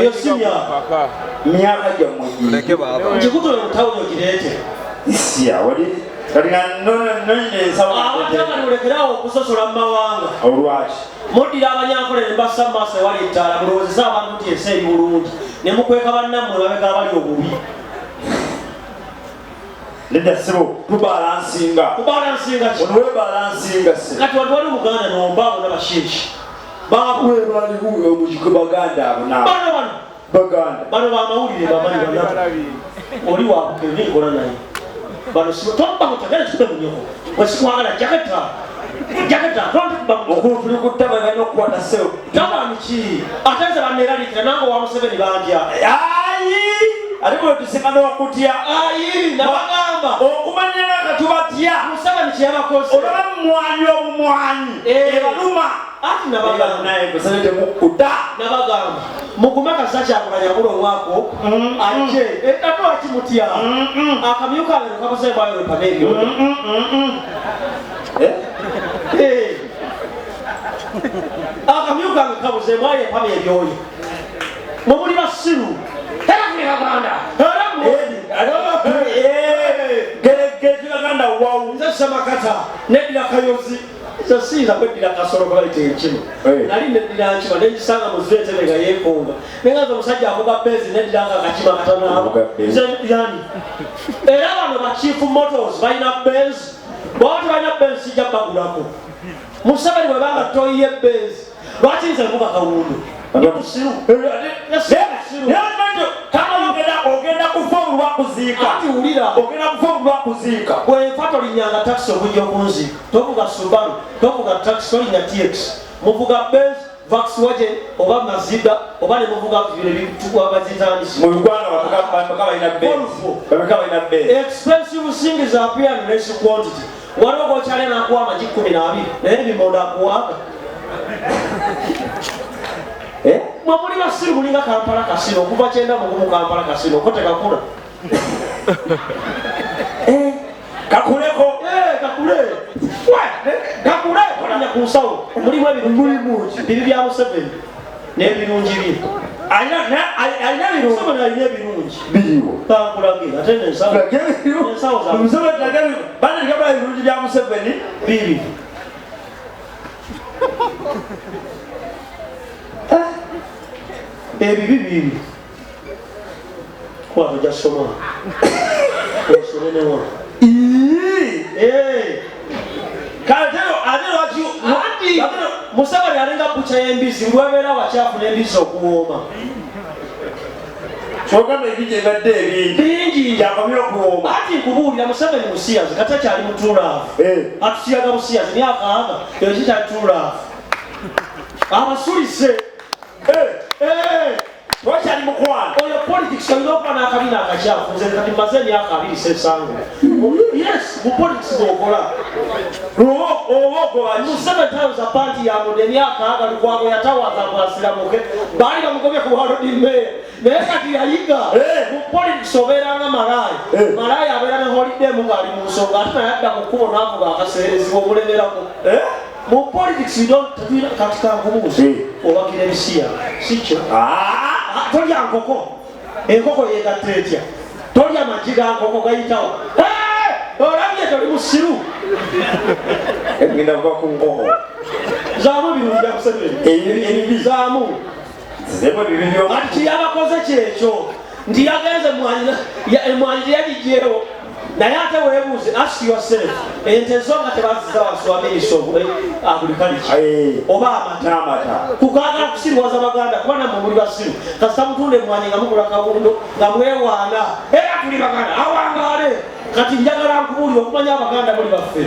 iyo simya myaka jamuji leke baba njikuto mtawo kirete isia wali kalina none sawa abatanga nolekerawo okusosola mawanga olwachi modira abanyankole mbasa masa wali tala bulozesa abantu ti eseri bulungi ne mukweka bannamwe babega bali obubi Linda sebo tubalansinga onwe balansinga se kati watu wali muganda nombaabo n'abasheeki bakuwe bali huyo mujiko baganda abuna baganda bano bamawulire bamanyi banaku oli wakukene nkola naye bano tomba mutagala kikube munyoko wesikwagala jaketa okutuli kutaba bano okukwata sewo tabaniki atenze baneeralikira nange wa Museveni bandya aliko tusikana okutya nabagamba okumanyira katubatya Museveni kyebakoze olaba mumwanyi omumwanyi ebaluma ati nabagamba naye kusabite mukuda nabagamba mugume kasa kyakulanya bulomwako aje etato akimutya akamyuka ngeno kakoze bayo panebyo akamyuka ngakabuze mwaye pame ebyoyo mumuli basiru ganda wawu nzesamakata nedira kayozi zasiza kwedira kasoro kabaite ekino nali nedira nkima nengisanga muzirete nga yekonga nengaza omusajja avuga bezi nedira nga kakima katanaabo yani era bano bachifu motors balina bezi bwati balina bezi sijja bagulako Museveni webanga toyiye bezi lwaki nze vuga kawundu ndikusiru ogenda kufa olwakuziika ati wulira ogenda kufa olwakuziika bwefa tolinyanga taxi okujja okunzi tovuga Subaru tovuga taxi tolinya TX muvuga Benz Volkswagen oba Mazda oba ne muvuga abazitandisi mu Uganda balina Benz expensive things appear in less quantity waliwo gokyale nakuwa amagi 12 naye bimonda akuwaga mwamuli basiru mulinga Kampala kasino okuva kyenda mugumu Kampala kasino kote kakula kakuleko kakule kolanya kunsawo mulimu ebirungi bibi bya Museveni n'ebirungi bye alina ebirungi biriwo kankulagira ate nensawo bandigabula ebirungi bya Museveni bibi ebibi bibi kwato jasoma osonenewa Museveni alinga bucha y'embisi lwebera wachafu n'embisi okuwooma kyogamba ebijje ebadde bingi yakomye okuwooma ati nkubuulira Museveni musiyazi katakyali mutuulaafu atusiyaga busiyazi myakaaga eyo kikyali tuulaafu abasulise wakyali mukwano oyo politics olina okuba n'akabina akakyafu nze kati mmaze emyaka 2 sesango yes mu politics bw'okola Museveni tayoza panti yamude emyaka agalukwago yatawaza bwasiramuke baali bamugobye ku walodimeya naye kati yayiga mu politics obeeranga malaaya abeera ne holidemu ng'ali mu nsonga ate naye adda ku kkubo n'avuga akaseerezibwa omulemerako mu politics tetulina kati kankubuuzi obagira ebisiya sikyo tolya nkoko enkoko yegatta etya tolya magi ga nkoko gayitawo olabye toli musiru egenda kuva ku nkoko zaamu ebirungi bya Museveni zaamu ati kiyabakoze kyekyo nti yagenze emwanyi teyagigyewo naye ate weebuuze ask yourself ente zo nga tebaziza wansi minister of agriculture oba amata kukagala kusiriwaza baganda kuba nammwe muli basiru kasita mutunde emwanyi nga mugula kawundo nga mwewaana era tuli baganda awangaale kati njagala nkubuulira okumanya abaganda muli baffe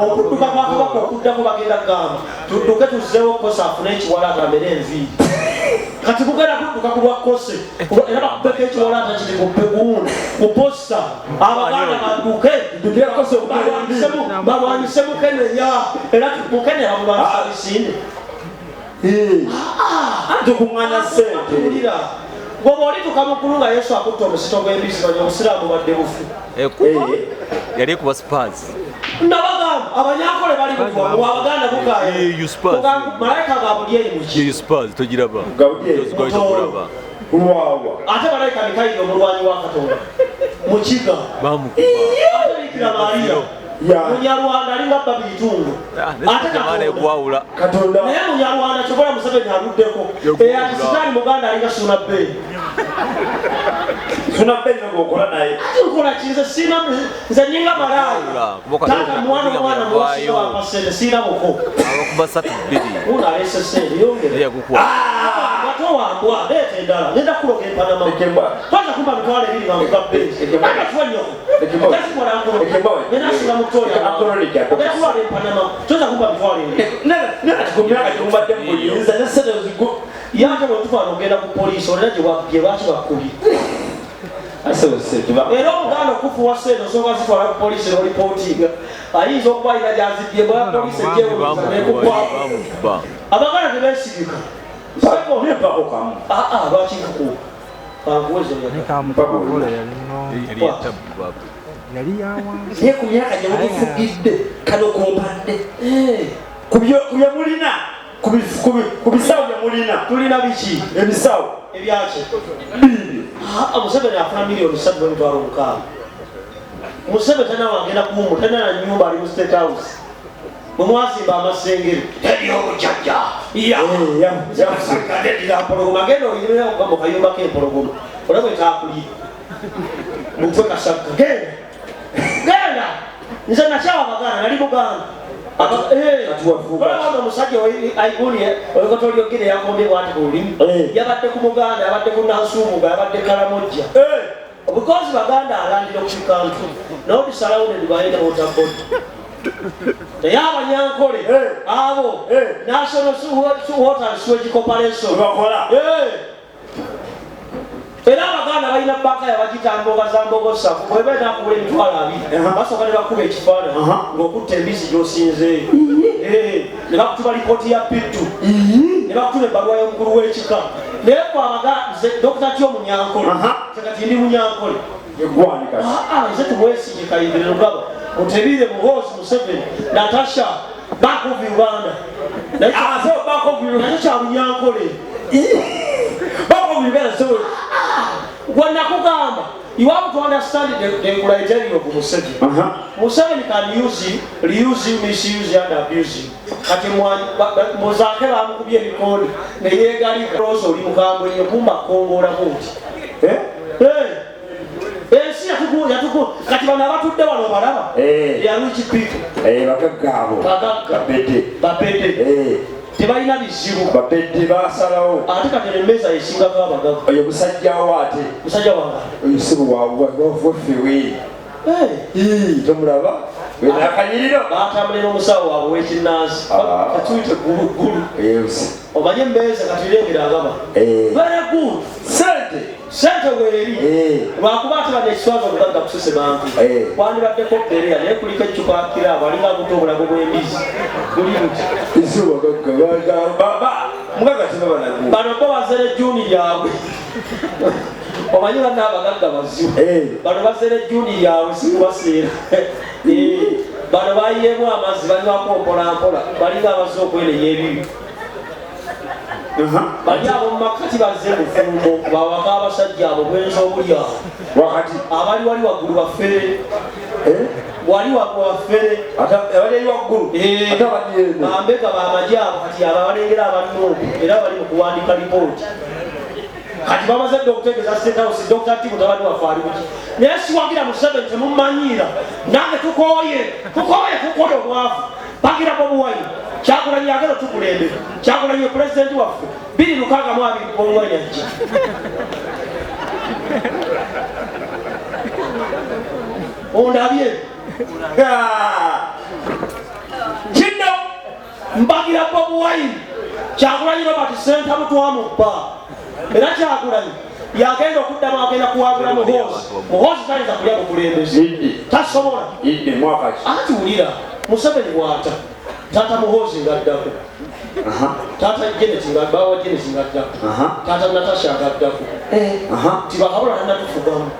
okudduka kwa kabaka okuddako bagenda kugamba tudduke tuzzeewo kosa afune ekiwalaata amere enviiri kati kugenda kudduka ku lwakkose era bakubeko ekiwalaata kiri ku posta abaganda badduke balwanyise mukenenya era mukenenya bamulwanyisa bisinde anti kumanya sente Gobo oli tukamukulu nga Yesu akutta omusito gw'embisi banya obusiraamu badde bufu yali kuba spars nabagamba abanyankole bali buwa abaganda bukaye malayika gabuli eyi muki spars togiraba ate malayika Mikayiri omulwanyi wa Katonda mu kiga ateikira Mariya Munyarwanda alinga bba bitundu ate Katonda naye Munyarwanda kyobola Museveni aluddeko ati sitaani Muganda alinga Suna Bey nokola naye nkola kinze sina nze nyinga malaya tata mwana mwasiga wapasene sina muko abakuba 32 una SSL yongere bato wambwa lete ndala nenda kuloga empanama kwanza kumba mitwale bili nga mugabbe aka tuwanyo kasi kwa lango nena sula mutoya akononika kwa empanama tuweza kumba mitwale nena tukumira kajumba dembo yinza nesene zigo yaka bwetufa nogenda ku police olinaje wabye baki bakuli era omuganda okufuwa sente osobola zitwala ku poliisi n'olipootinga ayinza okuba ayina gyazibye bwa poliisi ejyewuliza nekugwamu abaganda tebeesigika lwakikuku kankuwezo naye ku myaka gyemugifugidde kano kumpadde ku bye mulina ku bisawo bye mulina tulina biki ebisawo ebyaki Museveni afuna milioni 3.6 Museveni tana wagenda kumu tana na nyumba ali mu State House mumwasimba amasengere ebyo bujjajja ya porogoma gendo oyirira okugamba kayumba k'empologoma olabwe taakuli mutwe kasaka genda nze nakyawa Baganda nali Buganda Wala musajja aiguni olukotoliogere yakombebwa ati bulimi yabadde ku Muganda yabadde ku Nansumuga yabadde Karamoja because Baganda alandira okukantu not surrounded by the water body naye abanyankole abo National Water and Sewage Corporation era Abaganda balina bbaka yabagita mboga za mbogosa bwebeera nakubula emitwalo 2 basooka ne bakuba ekifaananyi ng'okutta embisi gy'osinzeeyo ne bakutuba lipooti ya Pittu ne bakutuba ebbaluwa y'omukulu w'ekika naye kwe Abaganda Dr. Tyo Munyankole kati ndi Munyankole nze tumwesige Kayimbire Lugaba Mutebiire Muhoozi Museveni Natasha back of Uganda nakyo kya Munyankole when nakugamba you have to understand the criteria of Museveni. Museveni can use you, reuse you, misuse you and abuse you. Kati muzake bamukubye ebikondo ne yeegalika roso oli mukambwe yekumba kongola kuti ensi yatuku kati bano abatudde wano balaba yaluki people bapede tebalina bizibu bapedde basalawo ate kati emmeza esingako abagabo oyo musajjawo ate musajja wange oyo sibu wafewe tomulaba wenakanyiriro batambulira omusawo waabwe w'ekinnansi katuyite gulu omanye emmeeza kati lengera agaba very good sente weeri lwakuba ate bano ekiswaza omugagga kusese bantu kwandibaddeko bereya naye kuliko eccupa kirabo alinga akuta obulago bw'embizi kuli buti bano bo bazere juni lyabwe omanyi banna abagagga bazibu bano bazere juni lyabwe sikubaseera bano bayiyeemu amazzi banywako mpolampola balinga abazze okwenenya ebibi bali abo mumakati bazze mufumbo bawaka abasajja abo bwenza obuli awo abali wali waggulu baffere wali waggulu baffere abali waggulu bambega bamagye abo kati ababalengera abalimu era bali mu kuwandika lipooti kati bamaze okutegeeza State House Dr. Timu tabali wafaali buki naye siwagira Museveni temummanyiira nange tukoye obwavu bagira Bobi Wine Kyagulanyi yagala tukulembera Kyagulanyi pulezidenti waffe 262 Bobi Wine ajja ondabye kino mbagira Bobi Wine Kyagulanyi Robert Senta mutwamubba era Kyagulanyi yagenda okuddamu agenda kuwagula Muhoozi tayinza kulya bukulembezi tasobola ati wulira Museveni bw'ata tata Muhoozi ng'addako tata Janet ng'abawa Janet ng'addako tata Natasha ng'addako tibakabula tannatufugamu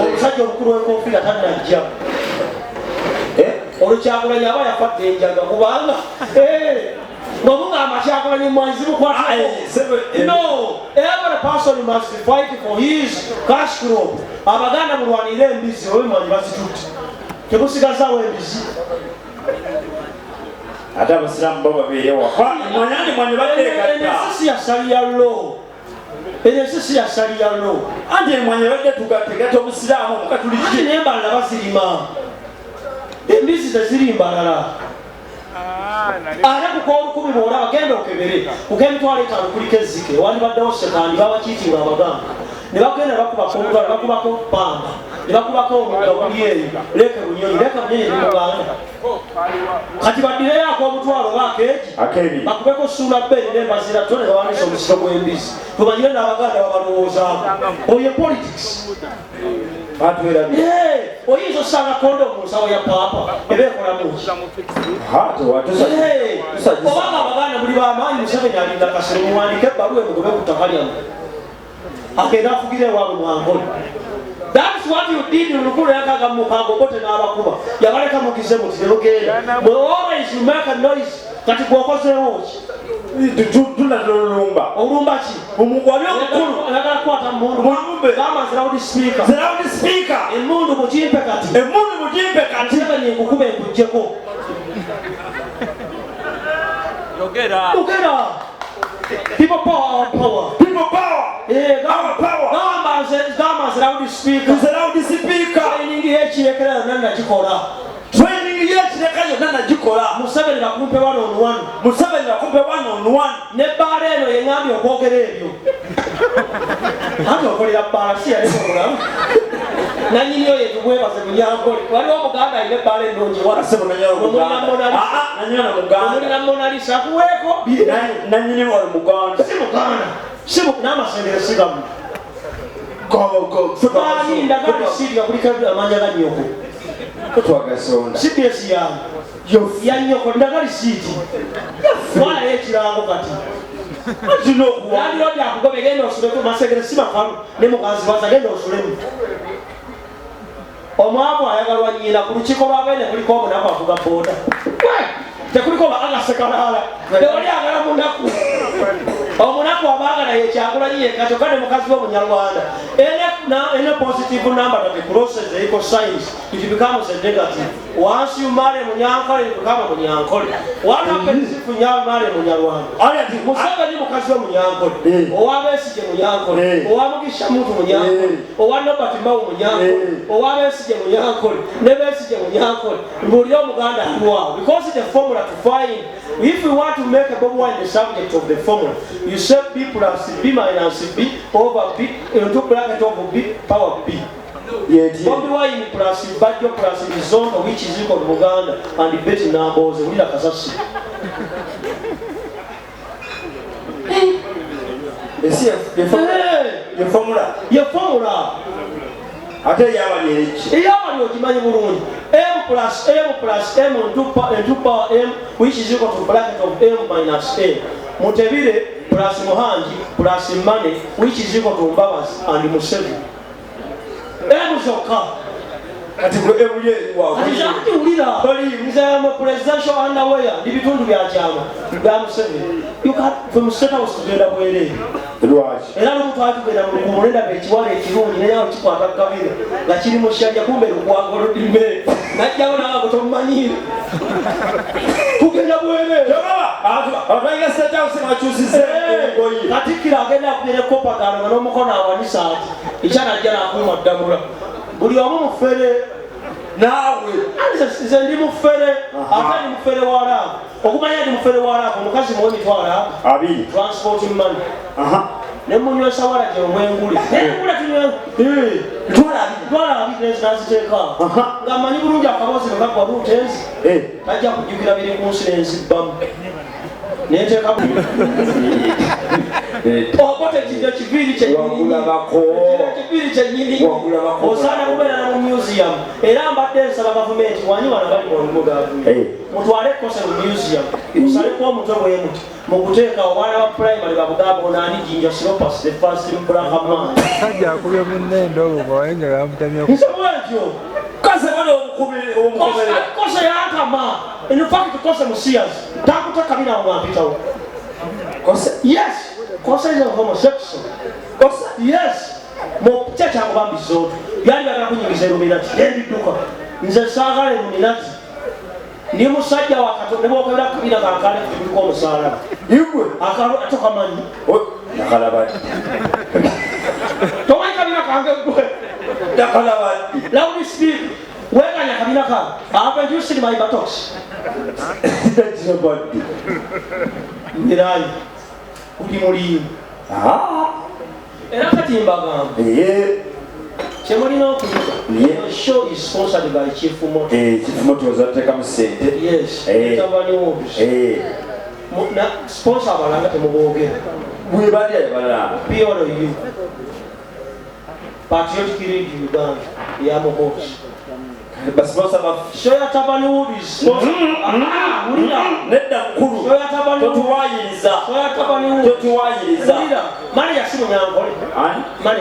omusajja omukulu w'enkofiira tannajja olwo Kyagulanyi aba yafadde enjaga kubanga ngomugamba kyakolanye mwanzi mukwata. No, every person must fight for his cash crop. Abaganda mulwanire embizi owe mwanyi bazitutte. Temusigazaawo embizi. Ate abasiraamu bo babeere waka mwanyandi mwanyi bateekata. Ensisi yasalira lo. Ensisi yasalira lo. Anti mwanyi badde tugategata omusiraamu omukatuliki. Ati n'embalala bazirima. Embizi teziri mbalala. Ate kukoolukumi bw'olaba genda okebere kuk'emitwalo 5 kuliko ezzike wandibaddewo sekandi babakiitinga abaganda ne bagenda bakubako omutwalo bakubako pamba ne bakubako omugga guli eyo leke bunyonyi ni muganda kati baddireyoako omutwalo oba akeegi bakubeko suula bbeeri n'embazira to ne bawanisa omusiro gw'embizi tumanyire n'abaganda babalowoozaako oyo politics oyinza osanga kondo mu nsawo ya paapa eba ekolamuki obanga abaganda buli bamaanyi Museveni alinda kasiro muwandike ebbaluwa emugobe ku ttaka lyammwe agenda afugire ewaabwe mwankole. That's what you did in Lukulu yakaga mukagogote n'abakuba yabaleka mukize muti nemugenda but always you make a noise kati gwokozeewo ki tunalulumba olumba ki omugwali omukulu ayagala kukwata mundu gamba loud speaker emundu mukimpe kati Museveni nkukuba enkujjeko yogera people power gamba loud speaker training yekiyekera yonna nagikola Museveni bakumpe 1-on-1 nebbaala eno yeŋambye okwogera ebyo ate okolera bbaala si yaleka omulamu nanyini oyo etubwebaze munyankole waliwo omuganda alina ebbaala ennungi omulina monalisa akuweeko si n'amasengere sigamu ndagala siriga kuliko amanya ga nnyoko CPS ya nnyoko ndagali siiti twalayo ekirango kati yandiro byakugobe genda osuleko masegere si makalu ne mukazi waza genda osulemu omwavu ayagalwa nnyina ku lukiiko lw'abeene kuliko omunaku avuga booda tekuliko baagasekalaala tewali agala munaku omunaku abaagala yekyagulanyi yekatyo kale mukazi w'omunyarwanda any positive number that crosses the equal signs it becomes a negative. Once you marry munyankole you become a munyankole. What happens if you marry munyarwanda? Museveni mukazi w'omunyankole owabeesige munyankole owamugisha muntu munyankole owanobatimawu munyankole owabeesige munyankole ne beesige munyankole mbuli omuganda aliwawo because it's a formula to find. If you want to make a Bobi Wine the subject of the formula, you say B plus B minus B over B into bracket over B power B. Bobi Wine plus Badjo plus Bizondo which is equal to Buganda and the betting numbers will like Kasasi. Your formula. Ate yabali okimanyi bulungi m plus m into power m which is equal to bracket of m minus a Mutebire plus Muhangi plus Mane which is equal to Mbabazi and Museveni m zokka kati gwe ebuye ati ulira bali mzama presidential underwear bibitundu bya chama bya Museveni you can from state house kugenda bwere era n'omuntu atugenda mu kumulenda bekiwala ekirungi naye kikwata kabira nga kiri mu shanja kumbe lukwagolodime najjawo nawe tomumanyire kugenda bwere abayiga state house bakyusize Katikkiro agenda kugenda kopagano n'omukono awanisa ati ekyanajja n'akuuma ddamula buli omu mufere naawe nze ndi mufere ate ndi mufere walaabo okumanya ndi mufere walaabo omukazi muwe emitwalo 2 transport money ne munywesa wala gye omwengule nengula twala abiri naziteeka nga mmanyi bulungi akabozi bwekagwa lutenzi tajja kujjukira biri ku nsi nenzibbamu nenteeka okote kijjo kiviiri kyenyini osaana kubeera na mu museum era mbadde nsaba gavumenti wanyi wano bali mulimu gavumenti mutwale ekose mu museum musaleko omutwe bwemuti mukuteeka obwana ba primary babugamba onaani jinja siropas the first black man ajja akubye munendo obwayenga yamutamya nsabwetyo kase bano omukubiri kose yakama in fact kose musias takuta kabina wamwapitawo. Yes, kosa is a homosexual. Kosa, yes. Mo chacha ngobambi zote. Yali bagala kunyingiza Illuminati. Yendi duka. Nze saagala Illuminati. Ni musajja wakatonda bokabira kabina kankale kuliko omusala. Yigwe akalo atoka manyi. Nakalabati. Tomanyi kabina kange gwe. Nakalabati. Loud speak. Weganya kabina ka. Apa you see my buttocks? That's your body. Mirai. Uli muri. Era katimba gamba. Chemolino the show is sponsored by Chief Moto. Chief Moto zateka musente. Yes. Tabani wobus. Na sponsor balanga temuboge. Bwe bali bala. Pure you. Patriotic Radio Uganda. Ya Mohos. Sponsor ba show ya Tabani wobus. Sponsor. Nedda kulu. Show ya Tabani totuwayiriza. Show ya Tabani wobus. Totuwayiriza. Mali ya simu nyankole. Ani? Mali.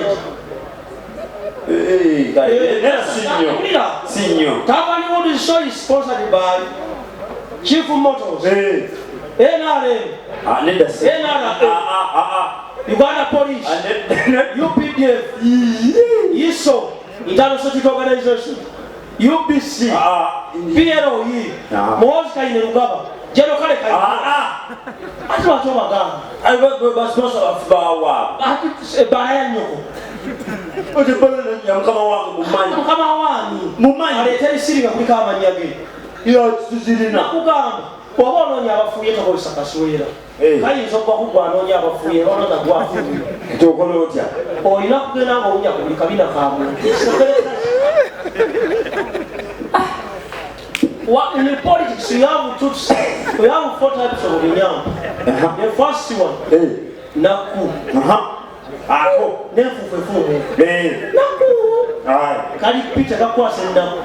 Signor. Tabani wobus show is sponsored by Chief Motors. NRM. Uganda Police. UPDF. ISO. International Security Organization. UBC. PLOE. Mozi kaine Rugaba. Jeno kale kaine. Ati watu magana. Alibaba sponsor of bawa. Ati bahaya nyoko. Oje bana na mkama wangu mumanyi. Mkama wani. Mumanyi. Aleteri siringa kulika amanyage. Iyo tuzirina. Kugamba. Oba ononya abafuye tokozesa kaswera. Kayinza okuba kugwa anonya abafuye ononya gwafuye. Tokola otya. Olina kugenda ng'owunya ku buli kabina kamuntu. In the politics, we have four types of Vinyam. The first one, Naku. Ako. Nefufufu. Naku. Kali pita kakwase Naku.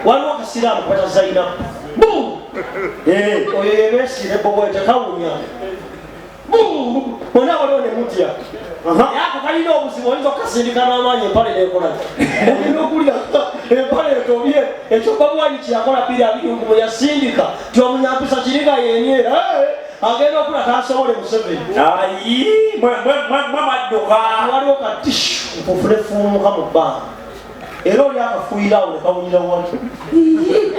Wanu wakasiramu kwa Zainab. Boom! Oye Messi ne bobo etakawunya. Boom! Mwana walione mutia. Yako kalina obuzima oyinza okasindika n'amaanyi empale nekola. Olina okulira empale etobye ekyoka bwani kyakola piri abiri mu yasindika tyomunyampisa kiriga yenyera agenda okula tasobole Museveni. Ayi mwamadduka waliwo katishu mpufulefuumuka mu bbanga era oli akafuuyirawo ne kawunyira watu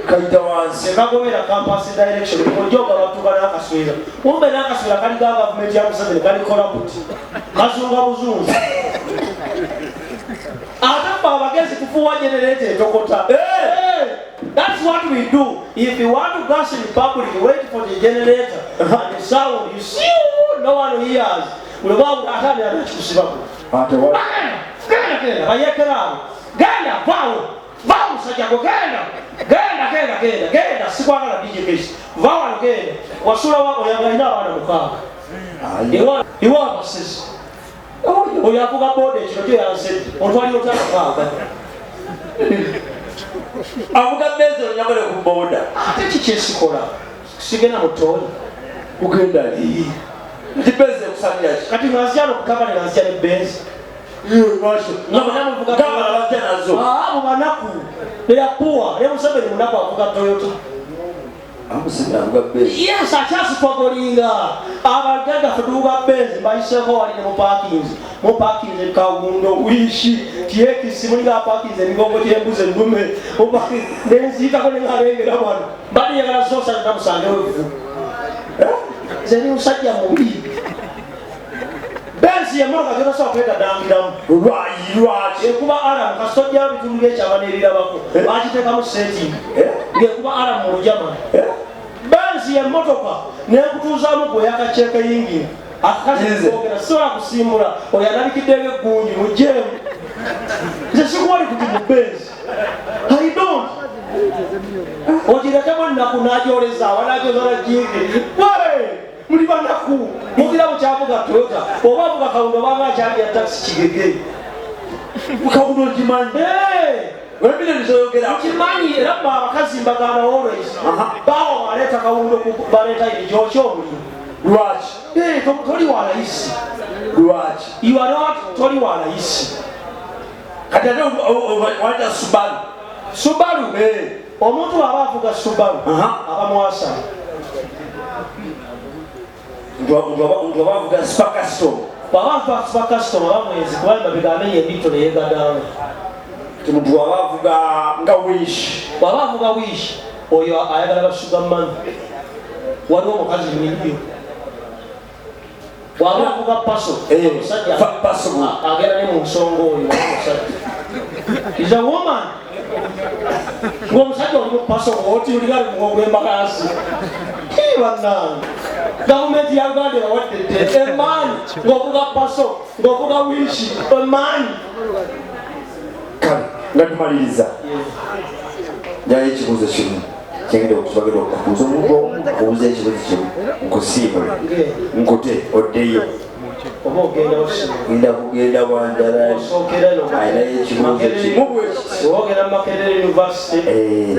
kayita wansi kagobera campus direction ojoga batuka n'akaswera kumbe n'akaswera kali ka gavumenti ya Museveni kalikola buti kazunga buzungu atapa abagezi kufuwa generator etokota. That's what we do. If you want to gas in public, wait for the generator and the sound you see no one hears. Uleba atani anachukusibaku genda bayekerawo genda vawo sajjago genda sikwagala DJ Case vawo genda wasula wako yangaina abana mukaaga iwa abasezi oyo avuga boda ekiro kyo yanse otwali otakakaaga avuga bezo onyagale ku boda ate kikyesikola sigenda mutoyi kugenda Dipeze kusamia kati ngaziano kukaba ngaziano benzi Ngabana mvuga kama wajana nazo banaku ya poa ya Museveni munaku avuga Toyota amusina avuga benzi yes achasi twagolinga abagaga fuduba benzi bayiseko wali mu parkings kawundo wishi tiekisi mulinga parkings ningongo tyembuze ndume obaki benzi kakone ngarengera bwana bali yagala zosa ndamusange wevu zeni usajja mubi benzi ya moroka jona so kwenda dangiramu lwaji kuba ara kasojja bitunge kyabanerira bako bakiteka mu setting kuba ara mu jama benzi ya motoka ne kutuzamu gwe yakacheka yingi akazi kokera sola kusimula oyanabikidege gunji mujemu zesikwali kuti mu benzi I don't ojireka bonna kunajoleza wanajozala jingi muli banaku mugira buchavuga Toyota obavuga kaundo banga chali ya taxi kigege kaundo jimanyi webile nizoyogera jimanyi era bakazi mbagana always bawo baleta kaundo baleta ijocho muli lwachi toli wala isi lwachi you are not toli wala isi kati ate wata Subaru omuntu abavuga Subaru abamwasa Ngo bavuga super custom. Baba super custom bamwezi kubanga bigamenye ebito ne yegadana. Muntu bavuga nga wish. Bavuga wish. Oyo ayagala ba sugar man. Waliwo mukazi mwingi. Bavuga paso. Musajja. Paso. Agera ne mu nsongo oyo musajja. Is a woman. Ngomusajja oli paso oti uli gali mu gwembakasi. Kibanana. Government ya Uganda bawadde a man ngovuga paso ngovuga wish a man. Nga tumaliriza. Jaye ekibuuzo kimu kyengenda okutubagenda okubuuza omuntu okubuuza ekibuuzo kimu nkusiimule nkute oddeyo oba ogenda kugenda bwanjala ayinayo ekibuuzo kimu oba ogenda Makerere University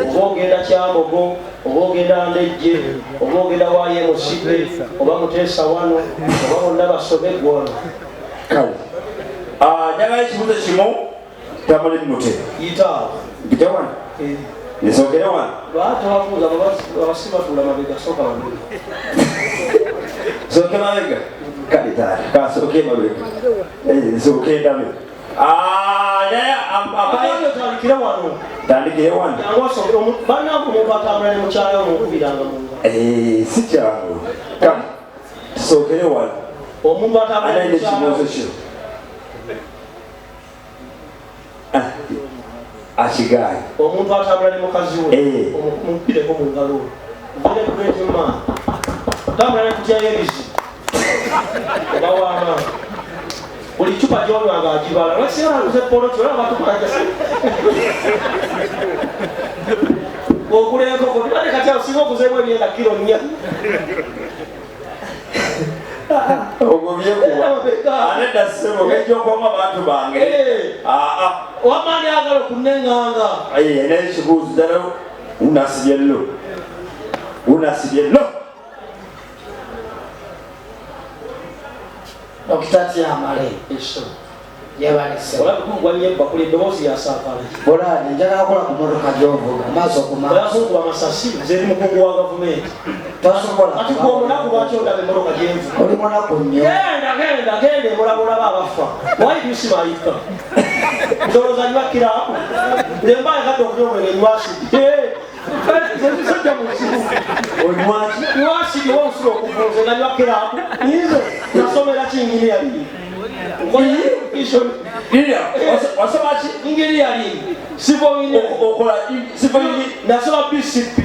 oba ogenda Kyambogo oba ogenda Ndejje oba ogenda YMCA oba Muteesa wano oba bonna basobe gwano kale njagala ekibuuzo kimu tamale nnute yitaawo mpita wano nisookere wano baatababuuza abasibatula mabega sooka mabega sooke mabega kale taata kasooke mabega nsooke ndabe tandikire wano tandikire wano bannange omuntu atambula ne mukyala omukubiranga munga si kyangu kale tusookere wano omuntu atambula ne anaine ekibuuzo kyo akigaye omuntu atambula ne mukazi we omupireko mu ngalo virekurejima otambula ne kutyayo ebizi oba waama buli cupa gyonywanga agibala lwakisiraluze polo kyolaba batumaja ogula enkoko tibade kati asinga okuzeemu emyenda kilo 4 anedda ssebo gejjokwama bantu bange wamani agala okunenganga nekibuuzo ddala unasibye llo Dokitati amale yabalese olabikugwanya ebbakuli eddoboozi yasaakala bolani njagala kola ku motoka gy'ovuga maaso ku maaso bayakunkuba amasasi zeri mukungu wa gavumenti tasobola ati gwomunaku lwaki ondaba emmotoka gyenvu oli munaku nnyo genda emulabolaba abafa wayitusimayika ndowooza nywakiraaku lemba yakadde okunya omwenge nywasidi zebisajja mu nsibu nywasidi wonsula okuvunza nga nywakiraaku nize nasomera kingini yali wasomaki ingeri yali nasoma BCP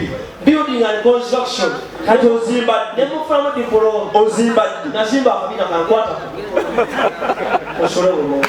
building and construction kati ozimbadde nemufulamu diploma ozimbadde nazimba akabina kankwata osole bulungi